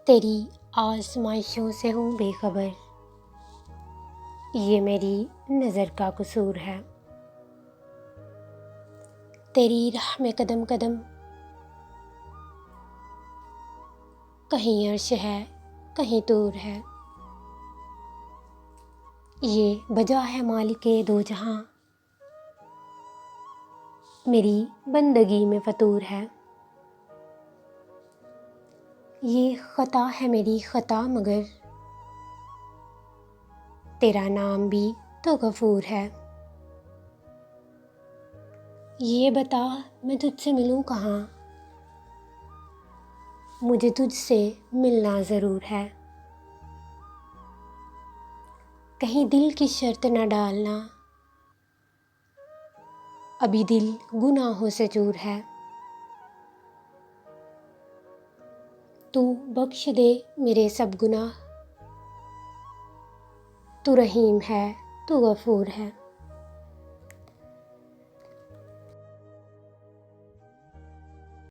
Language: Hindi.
तेरी आज़माइशों से हूँ बेखबर, ये मेरी नज़र का कसूर है। तेरी राह में कदम कदम, कहीं अर्श है कहीं तूर है। ये बजा है मालिके दो जहां, मेरी बंदगी में फतूर है। ये ख़ता है मेरी ख़ता मगर तेरा नाम भी तो गफ़ूर है। ये बता मैं तुझसे मिलूं कहाँ, मुझे तुझसे मिलना ज़रूर है। कहीं दिल की शर्त न डालना, अभी दिल गुनाहों से चूर है। तू बख्श दे मेरे सब गुनाह, तू रहीम है तू गफ़ूर है।